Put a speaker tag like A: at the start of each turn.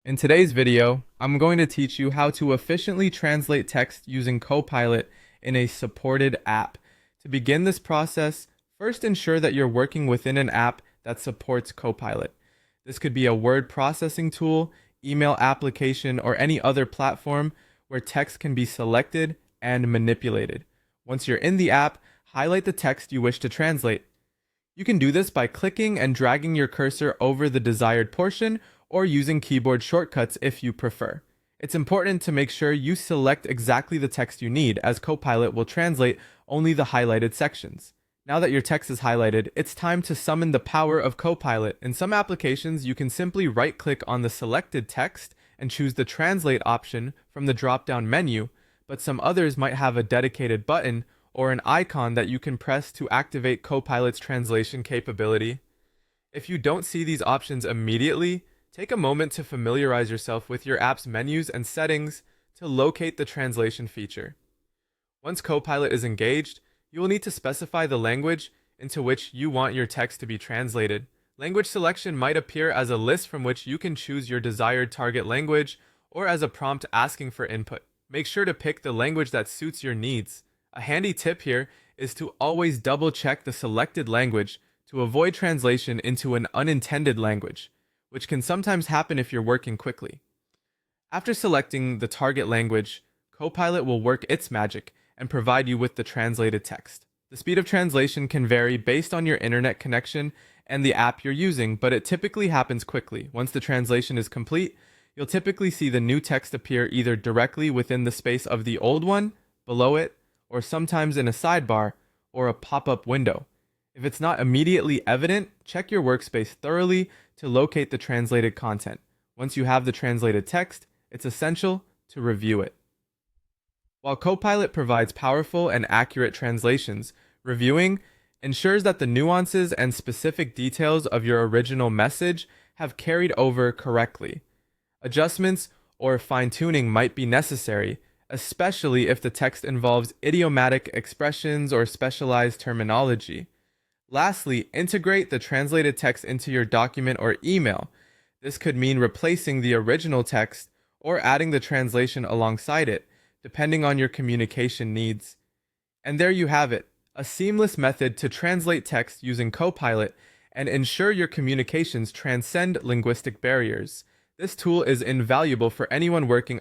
A: In today's video, I'm going to teach you how to efficiently translate text using Copilot in a supported app. To begin this process, first ensure that you're working within an app that supports Copilot. This could be a word processing tool, email application, or any other platform where text can be selected and manipulated. Once you're in the app, highlight the text you wish to translate. You can do this by clicking and dragging your cursor over the desired portion or using keyboard shortcuts if you prefer. It's important to make sure you select exactly the text you need, as Copilot will translate only the highlighted sections. Now that your text is highlighted, it's time to summon the power of Copilot. In some applications, you can simply right-click on the selected text and choose the Translate option from the drop-down menu, but some others might have a dedicated button or an icon that you can press to activate Copilot's translation capability. If you don't see these options immediately, take a moment to familiarize yourself with your app's menus and settings to locate the translation feature. Once Copilot is engaged, you will need to specify the language into which you want your text to be translated. Language selection might appear as a list from which you can choose your desired target language or as a prompt asking for input. Make sure to pick the language that suits your needs. A handy tip here is to always double-check the selected language to avoid translation into an unintended language, which can sometimes happen if you're working quickly. After selecting the target language, Copilot will work its magic and provide you with the translated text. The speed of translation can vary based on your internet connection and the app you're using, but it typically happens quickly. Once the translation is complete, you'll typically see the new text appear either directly within the space of the old one, below it, or sometimes in a sidebar or a pop-up window. If it's not immediately evident, check your workspace thoroughly to locate the translated content. Once you have the translated text, it's essential to review it. While Copilot provides powerful and accurate translations, reviewing ensures that the nuances and specific details of your original message have carried over correctly. Adjustments or fine-tuning might be necessary, especially if the text involves idiomatic expressions or specialized terminology. Lastly, integrate the translated text into your document or email. This could mean replacing the original text or adding the translation alongside it, depending on your communication needs. And there you have it, a seamless method to translate text using Copilot and ensure your communications transcend linguistic barriers. This tool is invaluable for anyone working